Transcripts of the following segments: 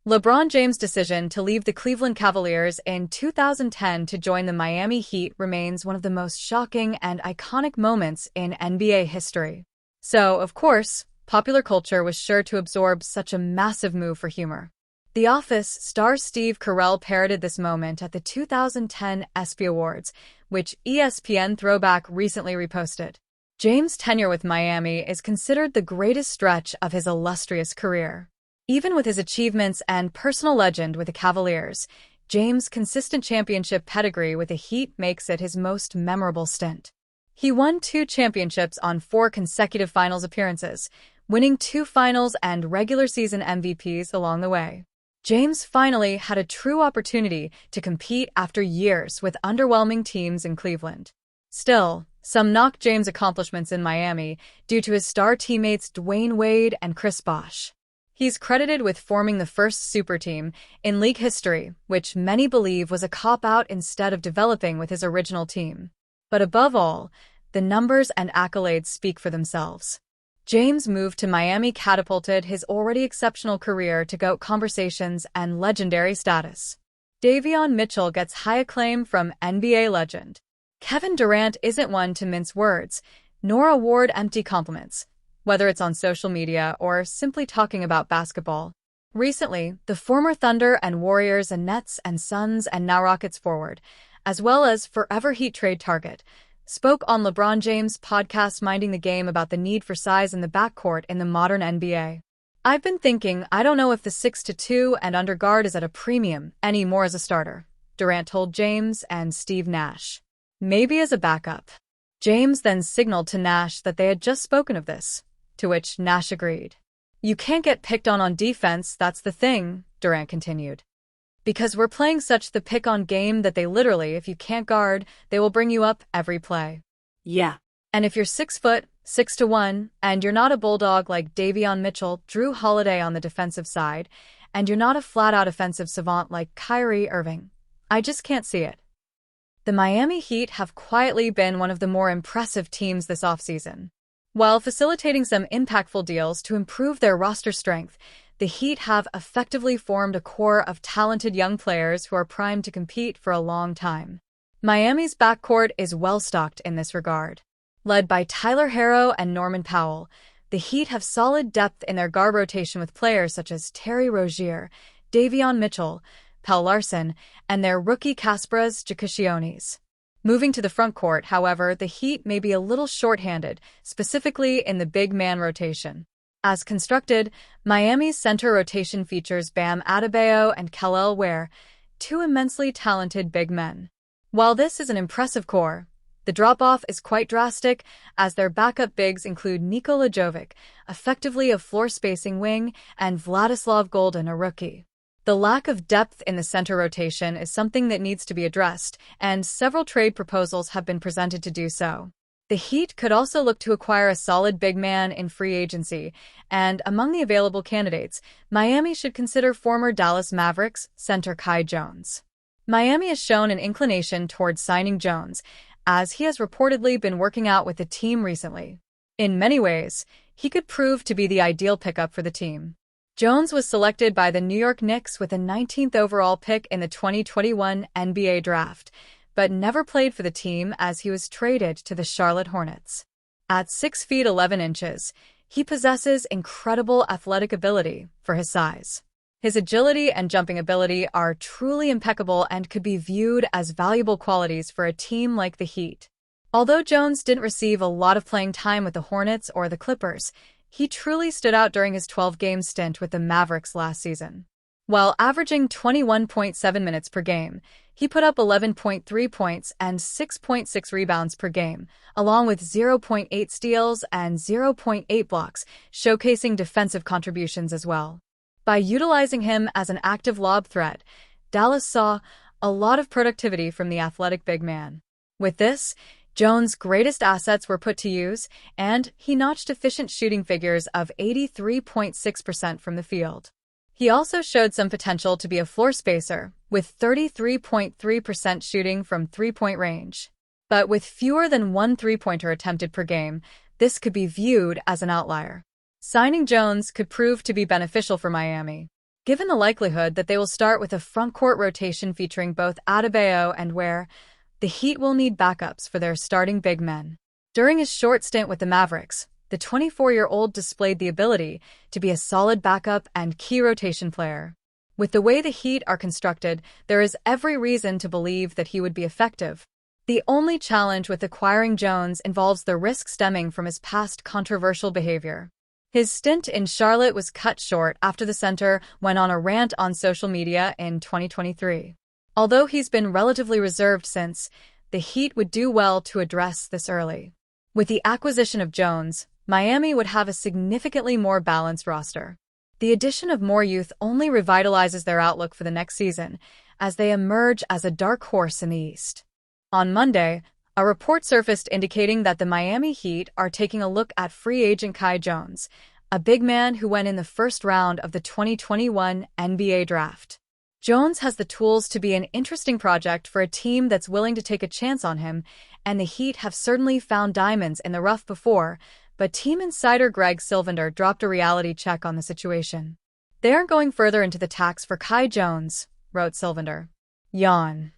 LeBron James' decision to leave the Cleveland Cavaliers in 2010 to join the Miami Heat remains one of the most shocking and iconic moments in NBA history. So, of course, popular culture was sure to absorb such a massive move for humor. The Office star Steve Carell parodied this moment at the 2010 ESPY Awards, which ESPN Throwback recently reposted. James' tenure with Miami is considered the greatest stretch of his illustrious career. Even with his achievements and personal legend with the Cavaliers, James' consistent championship pedigree with the Heat makes it his most memorable stint. He won 2 championships on 4 consecutive finals appearances, winning 2 finals and regular season MVPs along the way. James finally had a true opportunity to compete after years with underwhelming teams in Cleveland. Still, some knocked James' accomplishments in Miami due to his star teammates Dwayne Wade and Chris Bosh. He's credited with forming the first super team in league history, which many believe was a cop-out instead of developing with his original team. But above all, the numbers and accolades speak for themselves. James' move to Miami catapulted his already exceptional career to GOAT conversations and legendary status. Davion Mitchell gets high acclaim from NBA legend. Kevin Durant isn't one to mince words, nor award empty compliments, whether it's on social media or simply talking about basketball. Recently, the former Thunder and Warriors and Nets and Suns and now Rockets forward, as well as forever Heat trade target, spoke on LeBron James' podcast Minding the Game about the need for size in the backcourt in the modern NBA. "I've been thinking I don't know if the 6'2" and under guard is at a premium anymore as a starter," Durant told James and Steve Nash. "Maybe as a backup." James then signaled to Nash that they had just spoken of this, to which Nash agreed. "You can't get picked on defense, that's the thing," Durant continued. "Because we're playing such the pick-on game that they literally, if you can't guard, they will bring you up every play." Yeah. And if you're 6 foot, 6'1", and you're not a bulldog like Davion Mitchell, Drew Holiday on the defensive side, and you're not a flat-out offensive savant like Kyrie Irving, I just can't see it. The Miami Heat have quietly been one of the more impressive teams this offseason. While facilitating some impactful deals to improve their roster strength, the Heat have effectively formed a core of talented young players who are primed to compete for a long time. Miami's backcourt is well-stocked in this regard. Led by Tyler Herro and Norman Powell, the Heat have solid depth in their guard rotation with players such as Terry Rozier, Davion Mitchell, Pau Larson, and their rookie Kasparas Giacchionis. Moving to the front court, however, the Heat may be a little short-handed, specifically in the big man rotation. As constructed, Miami's center rotation features Bam Adebayo and Kel'el Ware, 2 immensely talented big men. While this is an impressive core, the drop-off is quite drastic, as their backup bigs include Nikola Jovic, effectively a floor-spacing wing, and Vladislav Goldin, a rookie. The lack of depth in the center rotation is something that needs to be addressed, and several trade proposals have been presented to do so. The Heat could also look to acquire a solid big man in free agency, and among the available candidates, Miami should consider former Dallas Mavericks center Kai Jones. Miami has shown an inclination towards signing Jones, as he has reportedly been working out with the team recently. In many ways, he could prove to be the ideal pickup for the team. Jones was selected by the New York Knicks with the 19th overall pick in the 2021 NBA Draft, but never played for the team as he was traded to the Charlotte Hornets. At 6 feet 11 inches, he possesses incredible athletic ability for his size. His agility and jumping ability are truly impeccable and could be viewed as valuable qualities for a team like the Heat. Although Jones didn't receive a lot of playing time with the Hornets or the Clippers, he truly stood out during his 12-game stint with the Mavericks last season. While averaging 21.7 minutes per game, he put up 11.3 points and 6.6 rebounds per game, along with 0.8 steals and 0.8 blocks, showcasing defensive contributions as well. By utilizing him as an active lob threat, Dallas saw a lot of productivity from the athletic big man. With this, Jones' greatest assets were put to use, and he notched efficient shooting figures of 83.6% from the field. He also showed some potential to be a floor spacer, with 33.3% shooting from three-point range. But with fewer than one three-pointer attempted per game, this could be viewed as an outlier. Signing Jones could prove to be beneficial for Miami. given the likelihood that they will start with a front-court rotation featuring both Adebayo and Ware, the Heat will need backups for their starting big men. During his short stint with the Mavericks, the 24-year-old displayed the ability to be a solid backup and key rotation player. With the way the Heat are constructed, there is every reason to believe that he would be effective. The only challenge with acquiring Jones involves the risk stemming from his past controversial behavior. His stint in Charlotte was cut short after the center went on a rant on social media in 2023. Although he's been relatively reserved since, the Heat would do well to address this early. With the acquisition of Jones, Miami would have a significantly more balanced roster. The addition of more youth only revitalizes their outlook for the next season, as they emerge as a dark horse in the East. On Monday, a report surfaced indicating that the Miami Heat are taking a look at free agent Kai Jones, a big man who went in the first round of the 2021 NBA draft. Jones has the tools to be an interesting project for a team that's willing to take a chance on him, and the Heat have certainly found diamonds in the rough before, but team insider Greg Sylvander dropped a reality check on the situation. They aren't going further into the tax for Kai Jones, wrote Sylvander. Yawn.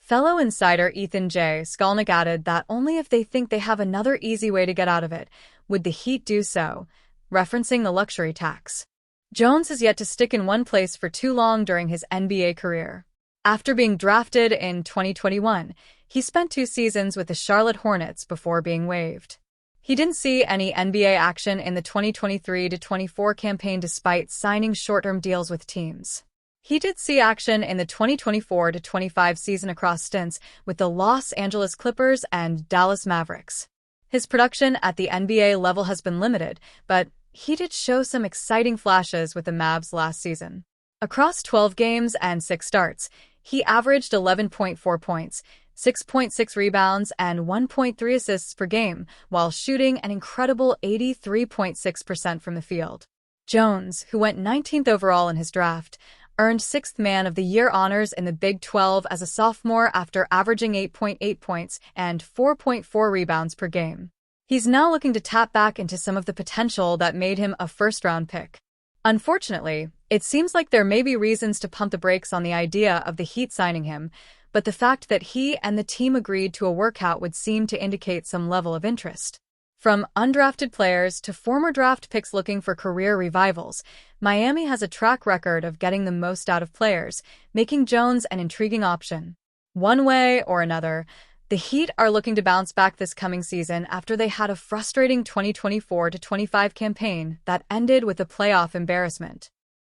Fellow insider Ethan J. Skolnick added that only if they think they have another easy way to get out of it would the Heat do so, referencing the luxury tax. Jones has yet to stick in one place for too long during his NBA career. After being drafted in 2021, he spent 2 seasons with the Charlotte Hornets before being waived. He didn't see any NBA action in the 2023-24 campaign despite signing short-term deals with teams. He did see action in the 2024-25 season across stints with the Los Angeles Clippers and Dallas Mavericks. His production at the NBA level has been limited, but he did show some exciting flashes with the Mavs last season. Across 12 games and 6 starts, he averaged 11.4 points, 6.6 rebounds, and 1.3 assists per game, while shooting an incredible 83.6% from the field. Jones, who went 19th overall in his draft, earned 6th Man of the Year honors in the Big 12 as a sophomore after averaging 8.8 points and 4.4 rebounds per game. He's now looking to tap back into some of the potential that made him a first-round pick. Unfortunately, it seems like there may be reasons to pump the brakes on the idea of the Heat signing him, but the fact that he and the team agreed to a workout would seem to indicate some level of interest. From undrafted players to former draft picks looking for career revivals, Miami has a track record of getting the most out of players, making Jones an intriguing option. One way or another, the Heat are looking to bounce back this coming season after they had a frustrating 2024-25 campaign that ended with a playoff embarrassment.